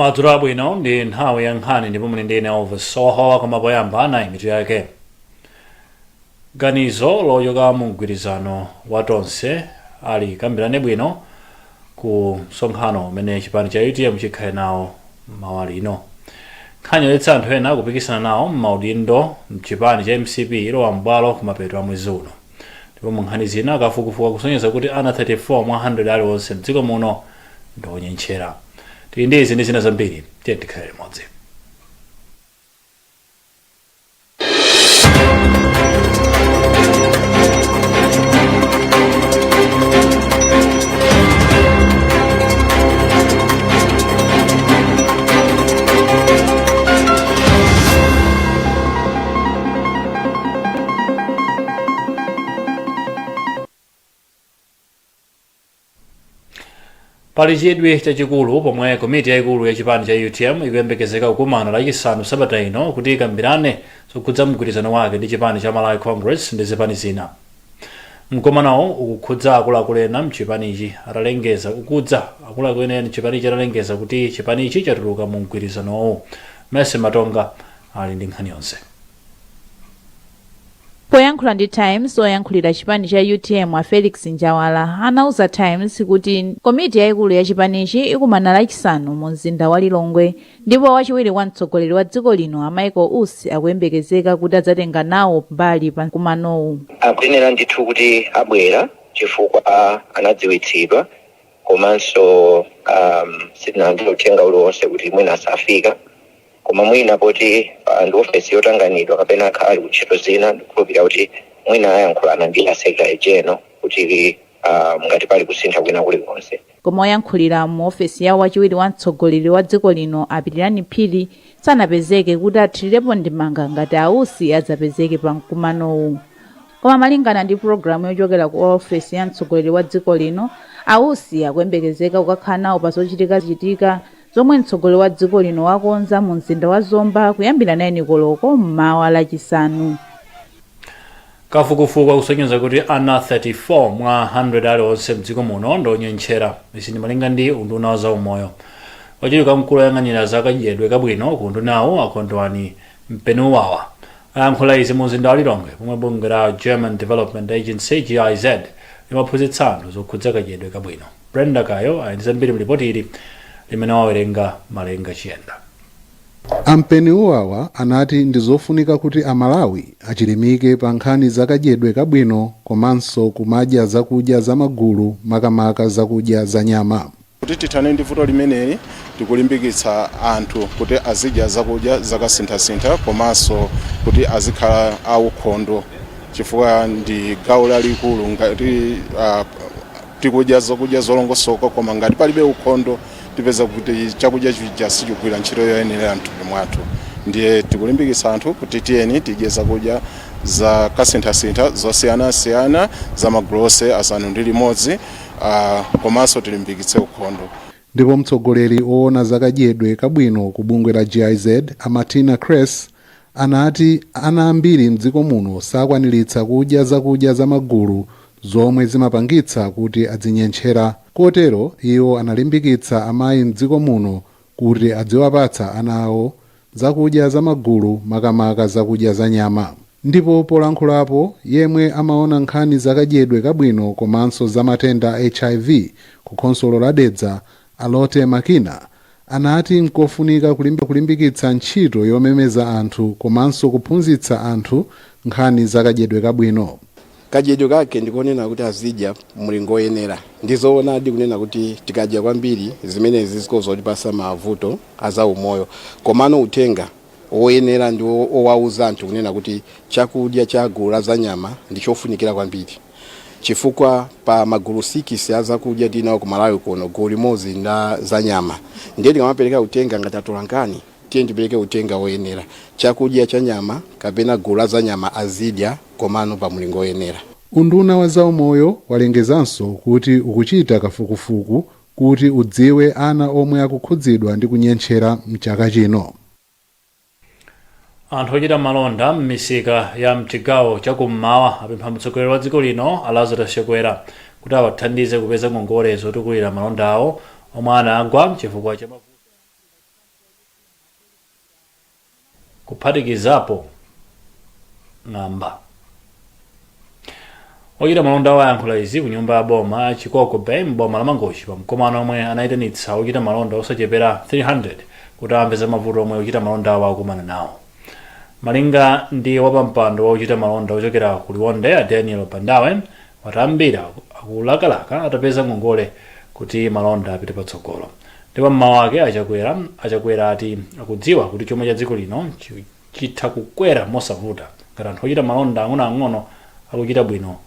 madzulo abwino ndi nthawi ya nkhani ndipo muli ndi Elvis ohowa koma poyamba nayi mitu yake. Ganizo lochoka mu mgwirizano wa tonse ali kambirane bwino ku msonkhano umene chipani cha UTM chikhale nawo mawa lino. Nkhani yoletsa anthu ena kupikisana nawo m'maudindo mchipani cha MCP ilowa m'bwalo kumapeto a mwezi uno. Ndipo mu nkhani zina kafukufuku kusonyeza kuti ana 34 mwa 100 aliwonse mdziko muno ndi onyenchera. Tili ndi izi ndi zina zambiri, tiye tikhale limodzi. Pali chidwi chachikulu pomwe komiti yaikulu ya chipani cha UTM ikuyembekezeka kukumana lachisanu sabata ino kuti ikambirane zokhudza mgwirizano wake ndi chipani cha Malawi Congress ndi zipani zina. Mkumanowo ukukhudza akuluakulu ena mchipanichi atalengeza kukudza akuluakulu ena mchipanichi atalengeza kuti chipanichi chatuluka mu mgwirizanowo. Mese Matonga ali ndi nkhani yonse. Poyankhula ndi Times, oyankhulira chipani cha UTM a Felix Njawala anauza Times kuti komiti yaikulu ya chipanichi ikumana lachisanu mu mzinda wa Lilongwe ndipo wachiwiri wa mtsogoleri wa dziko lino a Michael Usi akuyembekezeka kuti adzatenga nawo mbali pa mkumanowu. Akuyenera ndithu kuti abwera chifukwa anadziwitsidwa komanso sitinandira uthenga uliwonse kuti mwina asafika. Koma mwina poti ndi ofesi yotanganidwa kapena akhali kutchito zina ndikhulupirira kuti mwina ayankhulana ndi Secretary General kuti ngati pali kusintha kwina kulikonse. Koma oyankhulira mu ofesi yawo wachiwiri wa mtsogoleri wa dziko lino apitirani phiri sanapezeke kuti athirirepo ndimanga ngati Ausi adzapezeke pa mkumanowu. Koma malingana ndi programu yochokera ku ofesi ya mtsogoleri wa dziko lino, Ausi akuyembekezeka kukakhala nawo pa zochitika zomwe mtsogoleri wa dziko lino wakonza mu mzinda wa Zomba kuyambira 9 koloko mmawa lachisanu. Kafukufuku akusonyeza kuti ana 34 mwa 100 aliwonse mdziko muno ndi onyenchera. Izi ndi malinga ndi unduna wa zaumoyo. Wachiwiri mkulu woyang'anira zakadyedwe kabwino ku undunawo Akondwani Mpenuwawa ayankhula izi mu mzinda wa Lilongwe pomwe bungwe la German Development Agency GIZ limaphunzitsa anthu zokhudza kadyedwe kabwino. Brenda Kayo ali ndi zambiri mlipoti ili limene wawerenga Malenga Chiyenda. Mpenuwawa anati ndi zofunika kuti Amalawi achilimike pa nkhani zakadyedwe kabwino komanso kumadya zakudya zamagulu makamaka zakudya za nyama. Kuti tithane ndi vuto limeneli tikulimbikitsa anthu kuti azidya zakudya zakasinthasintha komanso kuti azikhala aukhondo chifukwa ndi gawo lalikulu ngati tikudya zakudya zolongosoka koma ngati palibe ukhondo tipeza kuti chakudya chija sichigwira ntchito yoyenera mthupi mwathu. Ndiye tikulimbikitsa anthu kuti tiyeni tidye zakudya za kasinthasintha zosiyanasiyana za magrose asanu ndi limodzi komanso tilimbikitse ukhondo. Ndipo mtsogoleri oona zakadyedwe kabwino ku bungwe la GIZ Martina Kress anati ana ambiri mdziko muno sakwaniritsa kudya zakudya zamagulu zomwe zimapangitsa kuti adzinyentchera. Kotero iwo analimbikitsa amayi mdziko muno kuti adziwapatsa ana awo zakudya zamagulu makamaka zakudya za nyama. Ndipo polankhulapo yemwe amaona nkhani zakadyedwe kabwino komanso za matenda HIV ku khonsolo la Dedza Alote Makina anati nkofunika kulimbikitsa ntchito yomemeza anthu komanso kuphunzitsa anthu nkhani zakadyedwe kabwino. Kadyedwe kake ndikonena kuti azidya mlingo yenera. Ndizoona kunena kuti tikadya kwambiri zimene zizikuzotipasa mavuto azaumoyo. Komano utenga oyenera ndi owauza anthu kunena kuti chakudya cha gulu za nyama ndichofunikira kwambiri. Chifukwa pa magulu 6 azakudya tinawo ku Malawi kuno gulu limodzi nda za nyama. Ndiye tikamapereka utenga ngati atolangani tiye ndipereke utenga oyenera. Chakudya cha nyama kapena gulu za nyama azidya komano pa mlingo oyenera. Unduna wa zaumoyo walengezanso kuti ukuchita kafukufuku kuti udziwe ana omwe akukhudzidwa ndi kunyentchera mchaka chino. Anthu ochita malonda m'misika ya mchigawo chakummawa apempha mtsogoleri wa dziko lino Lazarus Chakwera kuti awathandize kupeza ngongole zotukulira malonda awo omwe anagwa chifukwa cha mavuto. kuphatikizapo ng'amba. Ochita malonda wayankhula izi ku nyumba ya boma ya Chikoko Bay m'boma la Mangochi pa mkumano omwe anayitanitsa ochita malonda osachepera 300 kuti amve za mavuto omwe ochita malonda awo akumana nawo. Malinga ndi wapampando wa ochita malonda ochokera ku Liwonde a Daniel Pandawe wati ambiri akulakalaka atapeza ngongole kuti malonda apite patsogolo. Ndipo mmawa ake achakwera ati akudziwa kuti chuma cha dziko lino chitha kukwera mosavuta ngati anthu ochita malonda ang'onoang'ono akuchita bwino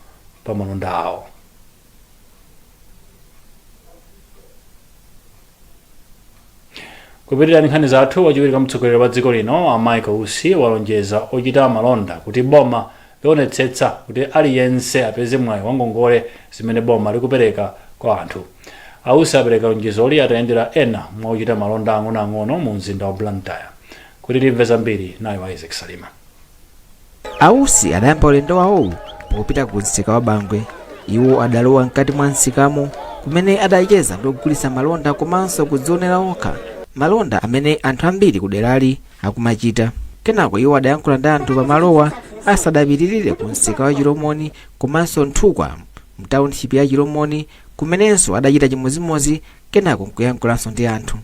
pa malonda awo. Kupitirira nkhani zathu, wachiwiri kamtsogoleri wa dziko lino a Michael Usi walonjeza ochita malonda kuti boma lionetsetsa kuti aliyense apeze mwayi wa ngongole zimene boma likupereka kwa anthu. Ausi apereka lonjezoli atayendera ena mwa ochita malonda ang'onoang'ono mu mzinda wa Blantyre. Kuti timve zambiri nayo wa Isaac Salima. Ausi adayamba ulendo wawo popita ku msika wa Bangwe. Iwo adalowa mkati mwa msikamo kumene adayecheza ndi kugulitsa malonda komanso kudzionera okha malonda amene anthu ambiri kuderali akumachita. Kenako iwo adayankhula ndi anthu pamalowa asadapitirire ku msika wa Chiromoni komanso Nthukwa mtownship ya Chiromoni kumenenso adachita chimodzimodzi. Kenako nkuyankhulanso ndi anthu.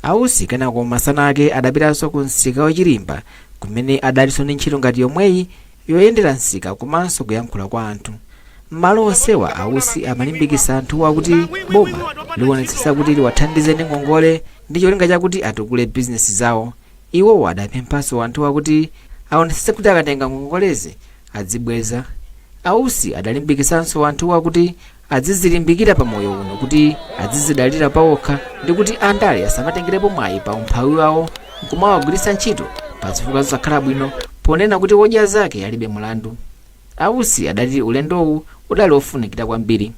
Ausi kenako masana ake adapitanso ku msika wa Chilimba kumene adalinso ndi ntchito ngati yomweyi yoyendera msika komanso kuyankhula kwa anthu. M'malo onsewa Ausi amalimbikitsa anthuwa kuti boma liwonetsetsa kuti liwathandize ndi ngongole ndi cholinga chakuti atukule bizinesi zawo. Iwowo adapemphanso anthuwa kuti aonetsetse kuti akatenga ngongolezi adzibweza. Ausi adalimbikitsanso anthuwa kuti adzizilimbikira pamoyo uno kuti adzizidalira pawokha ndi kuti andale asamatengerepo mwayi pa umphawi wawo nkumawagwiritsa ntchito pa zifukwa zosakhala bwino ponena kuti wodya zake alibe mulandu. Ausi adati ulendowu udali ofunikira kwambiri.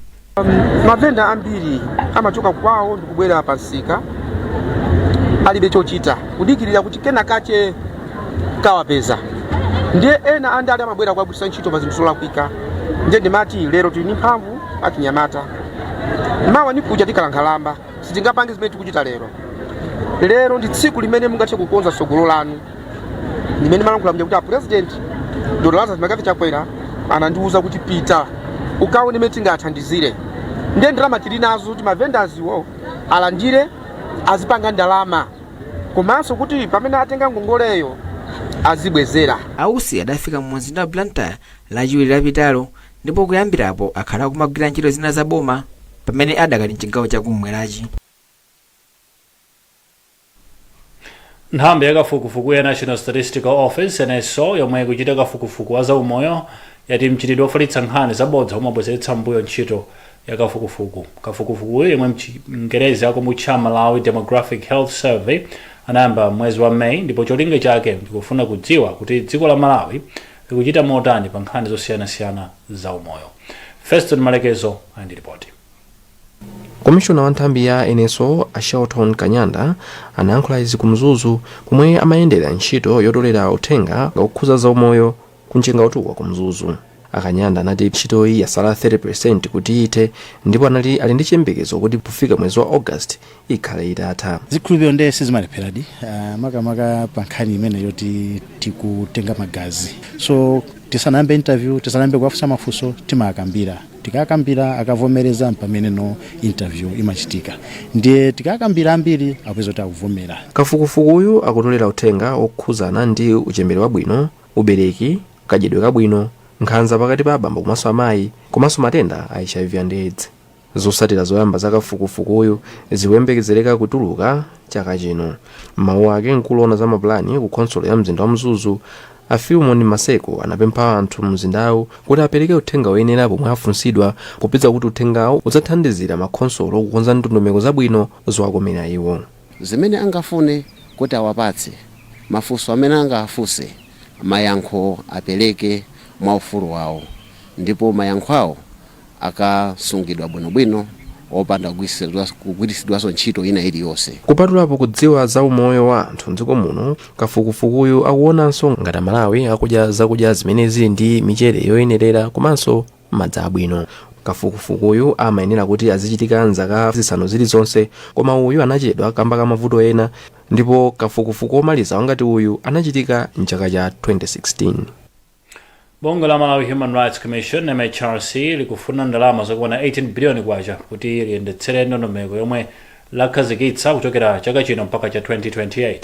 Mavenda ambiri amachoka kwawo ndikubwera pa msika alibe chochita kudikirira kuti kena kache kawapeza. Ndiye ena andale amabwera kuwagwiritsa ntchito pa zinthu zolakwika. Ndiye ndimati lero tili ndi mphamvu atinyamata mawa nikuja tikalankalamba sitingapange zimene tikuchita lero. Lero ndi tsiku limene mungathe kukonza tsogolo lanu. Nimene malankhula kuti a president Dr. Lazarus Magavi Chakwera anandiuza kuti pita ukaone imene tingathandizire. Ndiye ndalama tili nazo kuti mavendors iwo alandire azipanga ndalama komanso kuti pamene atenga ngongoleyo azibwezera. Ausi adafika mu mzinda wa Blantyre lachiwiri lapitalo ndipo kuyambirapo akhala kumagwira ntchito zina za boma pamene adakali mchigawo chakumwerachi. Nthambi ya kafukufuku ya National Statistical Office NSO yomwe ikuchita kafukufuku wa zaumoyo yati mchitidwe ofalitsa nkhani zabodza umabwezeretsa mbuyo ntchito ya kafukufuku. Kafukufuku yomwe mchingerezi akumutcha Malawi Demographic Health Survey anayamba mwezi wa Mei ndipo cholinga chake ndikufuna kudziwa kuti dziko la Malawi likuchita motani pa nkhani zosiyanasiyana zaumoyo. Feston Malekezo andiripoti. Komishona wa nthambi ya NSO a Shelton Kanyanda anayankhula izi ku Mzuzu kumwe amayendera ntchito yotolera uthenga ngakukhuza zaumoyo kunchenga utukwa ku Mzuzu. Akanyanda anati ntchito iyi yasala 30% kuti ite ndipo anali ali ndi chiyembekezo kuti kufika mwezi wa August ikhale itatha. Zikhulupiriro ndi sizimalepheradi makamaka pa nkhani imene yoti tikutenga magazi. So tisanayambe interview, tisanayambe kuwafunsa mafunso timakambira. Tikakambira akavomereza pamene no interview imachitika. Ndiye tikakambira ambiri apeza kuti akuvomera. Kafukufukuyu akutolera uthenga okhuzana ndi uchembere wabwino, ubereki, kadyedwe kabwino, nkhanza pakati pa abambo komanso amayi, komanso matenda a HIV and AIDS. Zotsatira zoyamba za kafukufukuyu zikuyembekezereka kutuluka chaka chino. Mawu ake mkulu wa za mapulani ku konsolo ya mzinda wa Mzuzu Afilmon Maseko anapempha anthu mzindawo kuti apereke uthenga woyenera pomwe afunsidwa popeza kuti uthengawo udzathandizira makonsolo kukonza ndondomeko zabwino zowakomera iwo. Zimene angafune kuti awapatse mafunso amene angafunse mayankho apereke mwaufulu wawo ndipo mayankho awo akasungidwa bwinobwino opanda kugwiritsidwanso ntchito ina iliyonse. Kupatulapo kudziwa za umoyo wa anthu m'dziko muno, kafukufukuyu akuonanso ngati Malawi akudya zakudya zimenezi ndi michere yoyenerera komanso madzi abwino. Kafukufukuyu amayenera kuti azichitika nzaka zisanu zilizonse, koma uyu anachedwa kamba ka mavuto ena ndipo kafukufuku omaliza wangati uyu anachitika mchaka cha 2016. Bungwe la Malawi Human Rights Commission MHRC likufuna ndalama zokwana 18 biliyoni kwacha kuti liyendetsere ndondomeko yomwe lakhazikitsa kuchokera chaka chino mpaka cha 2028.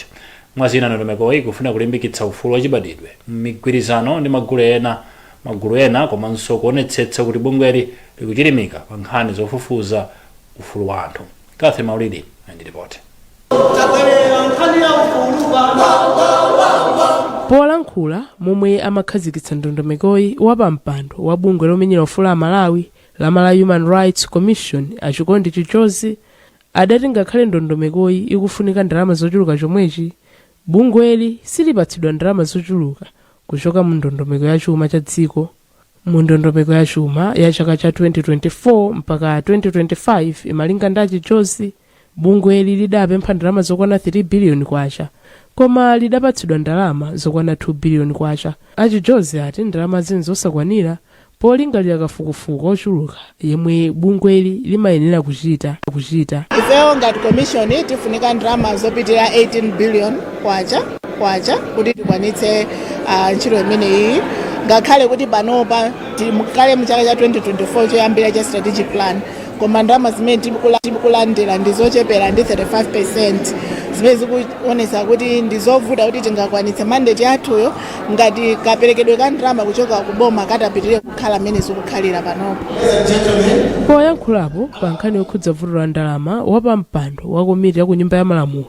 Mwazina ndondomeko iyi kufuna kulimbikitsa ufulu wachibadidwe m'migwirizano ndi magulu ena komanso kuonetsetsa kuti bungweli likuchilimika pa nkhani zofufuza ufulu wa anthu. Kathy Maulidi andiripoti. Polankhula momwe amakhazikitsa ndondomekoyi wapampando wa bungwe lomenyera ufulu a Malawi la Malawi Human Rights Commission achikondi chichozi adati ngakhale ndondomekoyi ikufunika ndalama zochuluka chomwechi, bungweli silipatsidwa ndalama zochuluka kuchoka mu ndondomeko ya chuma cha dziko. Mu ndondomeko ya chuma ya chaka cha 2024 mpaka 2025 imalinga ndi achichozi, bungweli lidapempha ndalama zokwana 3 biliyoni kwacha, koma lidapatsidwa ndalama zokwana 2 biliyoni kwacha. Achichozi ati ndalama zina zosakwanira polingalira kafukufuku ochuluka yemwe bungweli limayenera kuchita. Ifeyo ngati commission tifunika ndalama zopitirira 18 billion kwacha kuti tikwanitse ntchito imeneyi, ngakhale kuti panopa timukale mchaka cha 2024 choyambira cha strategic plan, koma ndalama zimene tikulandira ndizochepera ndi 35%, zimene zikuonesa kuti ndizovuta kuti tingakwanitse mandate yathuyo ngati kaperekedwe ka ndalama kuchoka kuboma katapitirire kukhala mmene zikukhalira panopa. Poyankhulapo pa nkhani yokhudza vuto la ndalama wapampando wa komiti ya ku nyumba ya malamulo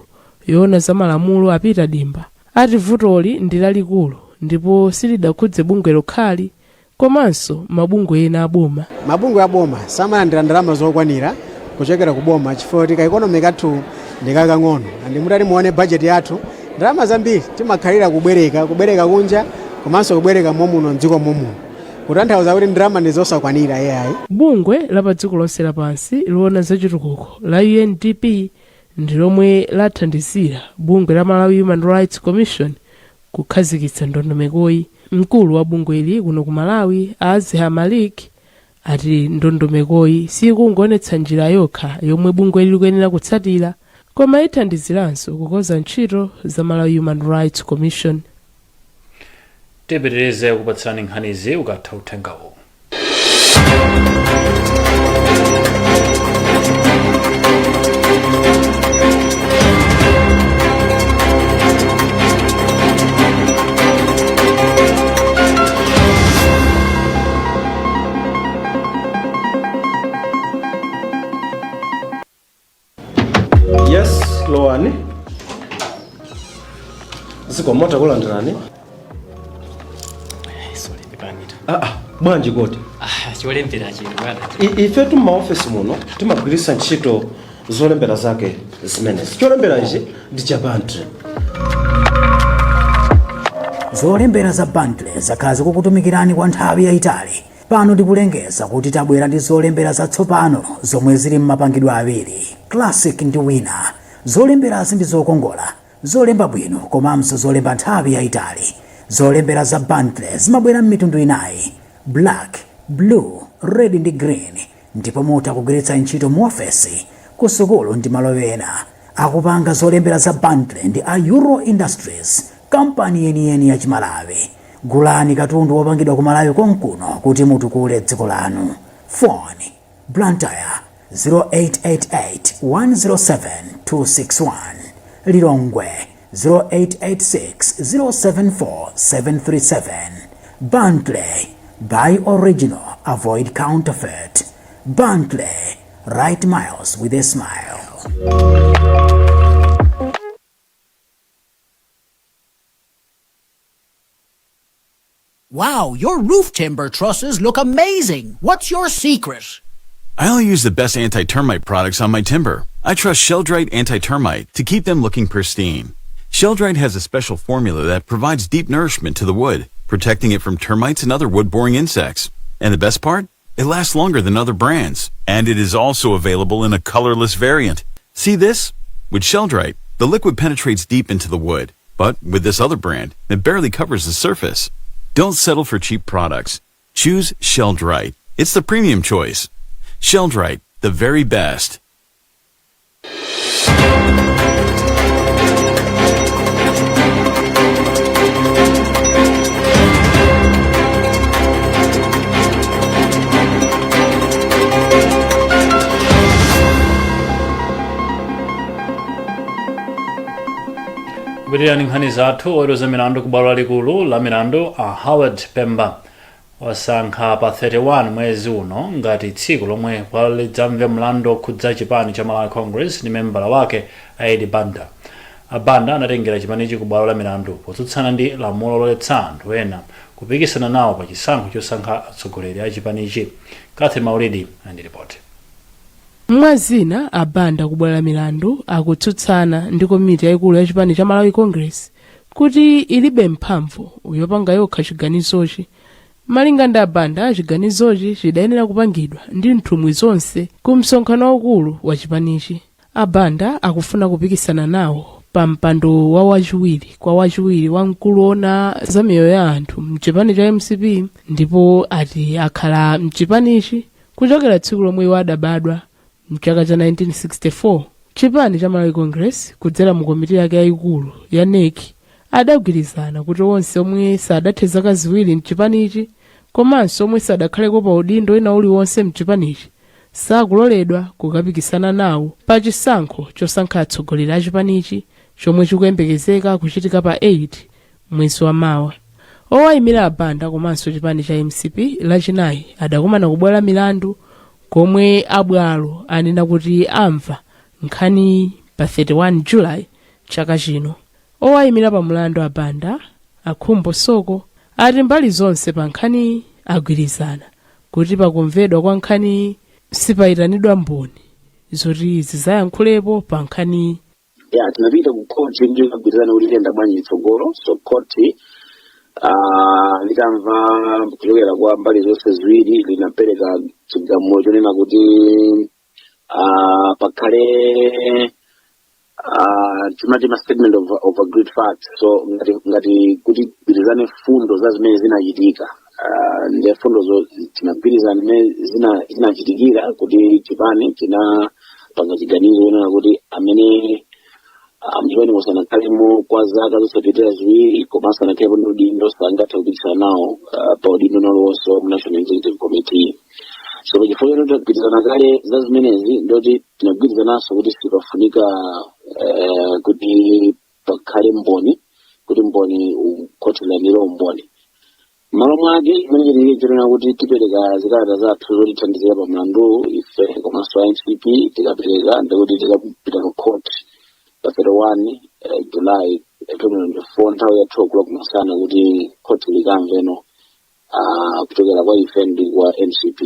yoona za malamulo apita dimba ati vutoli ndi lalikulu ndipo silidakhudze bungwe lokhali komanso mabungwe ena aboma. Mabungwe aboma samalandira ndalama zokwanira kuchokera kuboma chifukwa tika economy kathu ndikakang'ono, ndi mutati muone budget yathu ndalama zambiri timakhalira kubwereka kunja komanso kubwereka momuno mdziko momuno, kutanthauza kuti ndalama ndizosakwanira yayi. Bungwe la pa dziko lonse lapansi loona zachitukuko la UNDP ndi lomwe lathandizira bungwe la Malawi Human Rights Commission kukhazikitsa ndondomekoyi. Mkulu wa bungweli kuno ku Malawi Azha Malik ati ndondomekoyi sikungonetsa njira yokha yomwe bungweli likuyenera kutsatira, koma ithandiziranso kukonza ntchito za Malawi Human Rights Commission. Tipitirize kupatsirani nkhanizi ukatha uthengawo. Yes, Loani. Zikomota kulandirani. Sorry, ndipangita. Bwanji koti. Cholembera chino bwana. Ife tu maoffice muno timagwirisa ntchito zolembera zake zimene. Cholembera ichi ndi cha bundle. Zolembera za bundle zakazi kukutumikirani kwa nthawi yayitali. Pano ndikulengeza kuti tabwera ndi zolembera zatsopano zomwe zili m'mapangidwe awiri, classic ndi winner. Zolemberazi ndi zokongola, zolemba bwino komanso zolemba nthawi yayitali. Zolembera za bundle zimabwera m'mitundu inayi, black, blue, red ndi green, ndipo mutha kugwiritsa ntchito mu ofesi, ku sukulu ndi malo ena. Akupanga zolembera za bundle ndi a Euro Industries, kampani yeniyeni ya Chimalawi. Gulani katundu wopangidwa ku Malawi konkuno kuti mutukule dziko lanu. Phone Blantyre 0888 107 261, Lilongwe 0886 074 737. Bundle, buy original, avoid counterfeit. Bundle, write miles with a smile. Wow, your roof timber trusses look amazing. What's your secret? I only use the best anti-termite products on my timber. I trust Sheldrite Anti-Termite to keep them looking pristine. Sheldrite has a special formula that provides deep nourishment to the wood, protecting it from termites and other wood-boring insects. And the best part? It lasts longer than other brands. And it is also available in a colorless variant. See this? With Sheldrite, the liquid penetrates deep into the wood. But with this other brand, it barely covers the surface. Don't settle for cheap products. Choose Sheldrite. It's the premium choice. Sheldrite, the very best. kupitirira ndi nkhani zathu oweruza milandu ku bwalo lalikulu la milandu a Howard Pemba wasankha pa 31 mwezi uno ngati tsiku lomwe lidzamve mlandu okhudza chipani cha Malawi Congress ndi membala wake Aidi Banda. Banda anatengera chipanichi ku bwalo la milandu potsutsana ndi lamulo loletsa anthu ena kupikisana nawo pa chisankho chosankha atsogoleri a chipanichi. Kathe Maulidi andiripoti. Mwazina abanda ku bwalo la milandu akutsutsana ndi komiti yaikulu ya chipani cha Malawi Congress kuti ilibe mphamvu yopanga yokha chiganizochi. Malinga ndi abanda chiganizochi chidayenera kupangidwa ndi nthumwi zonse ku msonkhano waukulu wa chipanichi. Abanda akufuna kupikisana nawo pa mpando wa wachiwiri wamkulu ona za miyoyo ya anthu mchipani cha MCP, ndipo ati akhala mchipanichi kuchokera tsiku lomwe iwo adabadwa mchaka cha 1964. Chipani cha Malawi Congress kudzera mu komiti yake yaikulu ya NEC adagwirizana kuti onse omwe sadathe zaka ziwiri mchipanichi komanso omwe sadakhaleko pa udindo ena uliwonse mchipanichi sakuloledwa kukapikisana nawo pa chisankho chosankha atsogoleri a chipanichi chomwe chikuyembekezeka kuchitika pa 8 mwezi wa mawa. Owayimira abanda komanso chipani cha MCP lachinayi adakumana ku bwalo la milandu komwe abwalo anena kuti amva nkhani pa 31 July chaka chino. Owayimira pa mlandu abanda akhumbo soko ati mbali zonse pa nkhani agwirizana kuti pakumvedwa kwa nkhani sipayitanidwa mboni zoti zizayankhulepo pa nkhani. Tinapita ku koti ndi kugwirizana kuti tiyenda bwanji tsogolo, so koti litamva kuchokera kwa mbali zonse ziwiri linapereka chigamulo chonena kuti pakhale timati ma statement of agreed facts, so ngati kuti gwirizane fundo za zimene zinachitika ndi fundo zo tinagwirizana zimene zinachitikira kuti chipani chinapanga chiganizo chonena kuti amene mchipani musanakhalemo kwa zaka zosapitira ziwiri komanso anakhalepo ndi udindo sangathe kupikisana nawo pa udindo nalonse wa National Executive Committee. So pachifukwa choti tagwirizana kale za zimenezi ndoti tinagwirizananso kuti sipafunika kuti pakhale mboni, kuti mboni koti laniro mboni. Malo mwake imene chitike chonena kuti tipereka zikalata zathu zotithandizira pa mlandu ife komanso MCP tikapereka ndikuti tikapita ku court pa 31 July 2024 nthawi ya 2 o'clock masana kuti court likamveno kuchokera kwa ife ndi kwa MCP.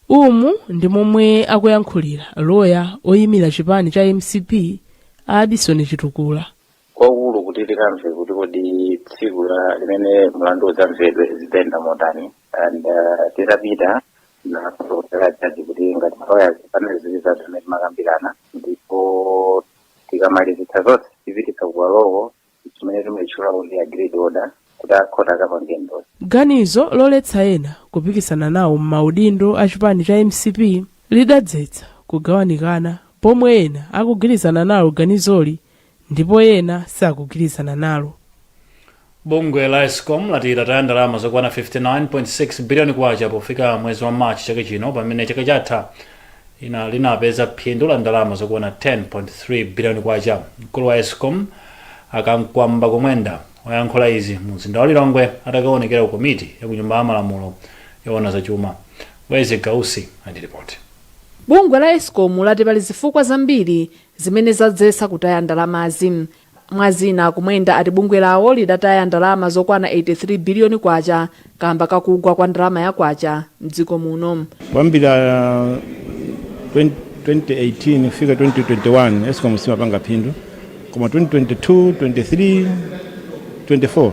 Umu ndi momwe akuyankhulira loya oyimira chipani cha MCP Addison Chitukula. Kwaukulu kuti tikamve kuti kodi tsiku limene mlandu udzamvedwe zidayenda motani, and titapita na kutokajaji kuti ngati lawyers panali zili zathu zimene timakambirana ndipo tikamalizitsa zonse tipititsa kubwaloko chimene timatchula kuti agreed order kuti akhota akapange ndozi. Ganizo loletsa ena kupikisana nawo m'maudindo a chipani cha MCP lidadzetsa kugawanikana pomwe ena akugwirizana nalo ganizoli ndipo ena sakugwirizana nalo. Bungwe la Eskom lati lataya ndalama zokwana 59.6 biliyoni kwacha pofika mwezi wa March chaka chino pamene chaka chatha linapeza phindu la ndalama zokwana 10.3 biliyoni kwacha. Mkulu wa Eskom akankwamba kumwenda wayankhula izi mu mzinda wa Lilongwe atakaonekera ku komiti ya ku nyumba ya malamulo yoona za chuma. Wezi Gausi andiripoti. Bungwe la Eskom lati pali zifukwa zambiri zimene zadzetsa kutaya ndalamazi. Mwazina kumwenda ati bungwe lawo lidataya ndalama zokwana 83 biliyoni kwacha kamba kakugwa kwa ndalama ya kwacha mdziko muno. Kwambira 2018 kufika 2021 Eskom simapanga phindu, koma 2022, 23, 24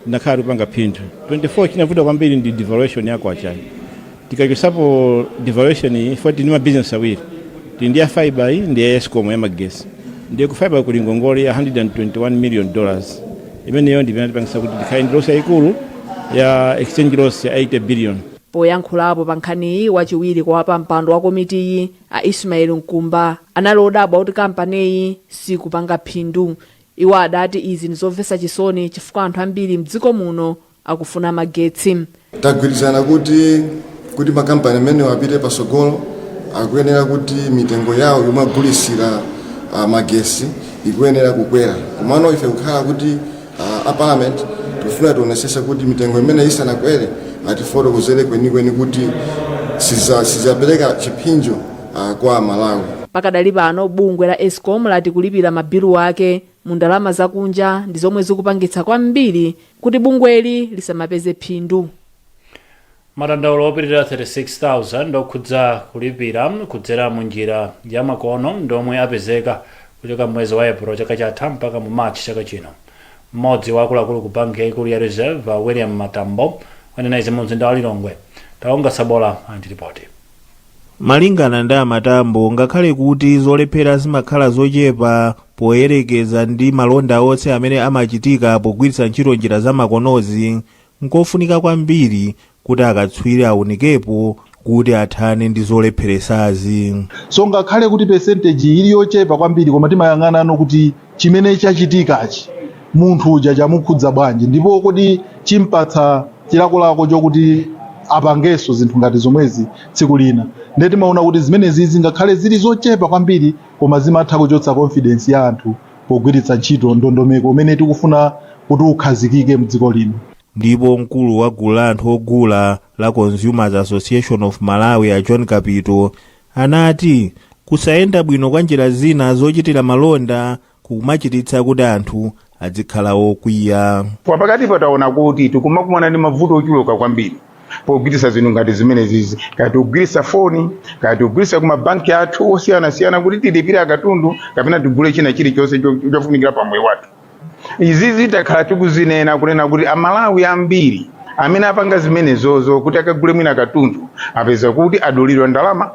nakhala kupanga phindu. 24 chinavuta kwambiri ndi devaluation ya kwacha. Tikachosapo devaluation ifoti ni business awiri. Ndi ya fiber ndi ya Eskom ya magesi. Ndiye ku fiber kuli ngongole ya $121 million. Imene yo ndipena tipangisa kuti tikhaindi loss yaikulu ya exchange loss ya 80 billion. Poyankhulapo pa nkhaniyi wachiwiri kwa pampando wa komitiyi a Ismail Nkumba analodabwa kuti kampaniyi sikupanga phindu. Iwo adati izi ndizomvetsa chisoni chifukwa anthu ambiri mdziko muno akufuna magetsi. Tagwirizana kuti makampani amene apite pasogolo akuyenera kuti mitengo yawo yomwe agulisira magesi ikuyenera kukwera. Komano ife kukhala kuti a parliament tifuna tionesesa kuti mitengo imene isanakwere atifotokozere kwenikweni kuti sizapereka chipinjo kwa Malawi. Pakadali pano bungwe la Eskom lati kulipira mabilu ake mu ndalama zakunja ndi zomwe zikupangitsa kwambiri kuti bungweli lisamapeze phindu. Matandaulo opitirira 36,000 okhudza kulipira kudzera mu njira ya makono ndomwe apezeka kuchoka mwezi wa April chaka chatha mpaka mu March chaka chino. Mmodzi wa akuluakulu ku banki yaikulu ya Reserve William Matambo wanena izi mu mzinda wa Lilongwe. Taonga Sabola andiripoti. Malingana ndi Matambo, ngakhale kuti zolephera zimakhala zochepa poyerekeza ndi malonda onse amene amachitika pogwiritsa ntchito njira za makonozi, nkofunika kwambiri kuti akatswiri aonikepo kuti athane ndi zolepheresazi. So ngakhale kuti percentage ili yochepa kwambiri koma timayang'ana kuti chimene chachitikachi munthu uja chamukhudza bwanji ndipo kuti chimpatsa chilakolako chokuti apangenso zinthu ngati zomwezi tsiku lina. Ndeti maona kuti zimenezi ngakhale zili zochepa kwambiri koma zimatha kuchotsa confidence ya anthu pogwiritsa ntchito ndondomeko umene tikufuna kuti ukhazikike mdziko lino. Ndipo mkulu wa gulu la anthu ogula la Consumers Association of Malawi a John Kapito anati kusayenda bwino kwa njira zina zochitira malonda kumachititsa kuti anthu adzikhala okwiya. Pakati pataona kuti tikumakumana ndi mavuto ochuluka kwambiri pogwiritsa zinthu ngati zimenezi, kati kugwiritsa foni, kati kugwiritsa kuma banki athu osiyanasiyana kuti tilipire katundu kapena tigule china chilichonse chofunikira pa moyo wathu. Izi zitakhala tikuzinena kunena kuti Amalawi ambiri amene apanga zimenezozo kuti akagule mwina katundu apeza kuti adulidwa ndalama,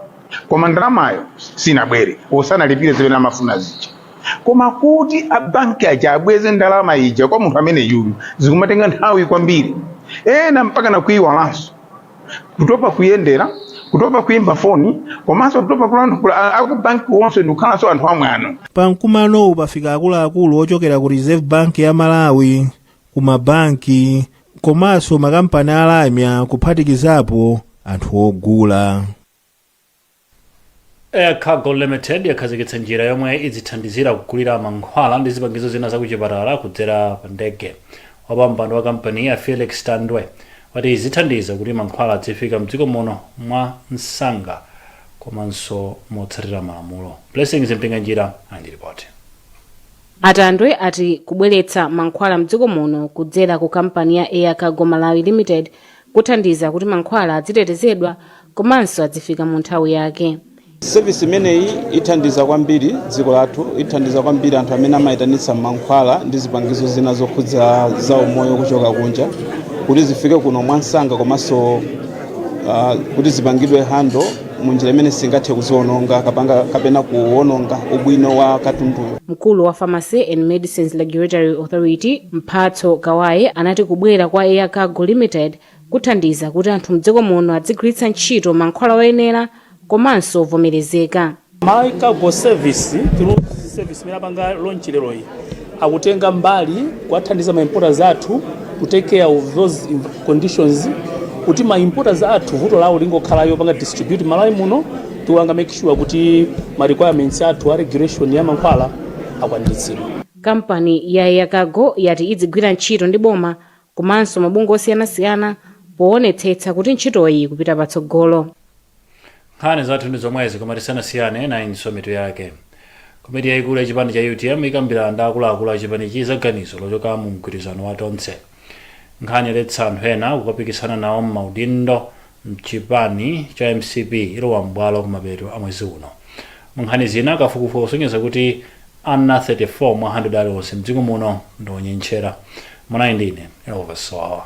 koma ndalamayo sinabwere osanalipire zimene amafuna zija. Koma kuti abanki aja abweze ndalama ija kwa munthu amene yuyu zikumatenga nthawi kwambiri. Ena mpaka na kuyiwalanso, kutopa kuyendera, kutopa kuyimba foni, komanso kutopa kulankhula aku banki wonse ndikhalanso anthu amwano. Pamkumano pafika akuluakulu ochokera ku Reserve Bank ya Malawi, kumabanki, komanso makampani alamya kuphatikizapo anthu ogula. Air Cargo Limited yakhazikitsa njira yomwe idzithandizira kugulira mankhwala ndi zipangizo zina zakuchipatala kudzera pa ndege. Wapampando wa kampani ya Felix Tandwe wati izithandiza kuti mankhwala adzifika mdziko muno mwa msanga komanso motsatira malamulo. Blessings Mpinganjira andiripoti. Atandwe ati kubweretsa mankhwala mdziko muno kudzera ku kampani ya Air Cargo Malawi Limited kuthandiza kuti mankhwala adzitetezedwa komanso adzifika mu nthawi yake. Service imeneyi ithandiza kwambiri dziko lathu, ithandiza kwambiri anthu amene amayitanitsa mankhwala ndi zipangizo zina zokhudza za umoyo kuchoka kunja kuti zifike kuno mwansanga komanso kuti zipangidwe hando mu njira imene singathe kuziwononga kapena kuwononga ubwino wa katundu. Mkulu wa Pharmacy and Medicines Regulatory Authority Mphatso Kawaye anati kubwera kwa Air Cargo Limited kuthandiza kuti anthu mdziko muno adzigwiritsa ntchito mankhwala oyenera komanso vomerezeka. Malawi Cargo Service through service imene apanga launch lero iyi akutenga mbali kuwathandiza maimporters athu to take care of those conditions kuti maimporters athu vuto lawo lingokhalayo panga distribute Malawi muno tiwanga make sure kuti ma requirements athu a regulation ya mankhwala akwaniritsidwa. Kampani ya Air Cargo yati idzigwira ntchito ndi boma komanso mabungwe osiyanasiyana poonetsetsa kuti ntchitoyi kupita patsogolo. Nkhani zathu ndi zomwezi koma tisanasiyane na insometo yake. Komiti yaikulu ya chipani cha UTM ikambira ndi akuluakulu a chipani chizaganizo lochoka mu mgwirizano wa tonse. Nkhani yaletsa anthu ena kukapikisana nawo m'maudindo mchipani cha MCP ilowa mbwalo kumapeto a mwezi uno. Nkhani zina kafukufuku kusonyeza kuti ana 34 mwa 100 aliwonse mdziko muno ndonyenchera. Mwana indine Elvis Sawa.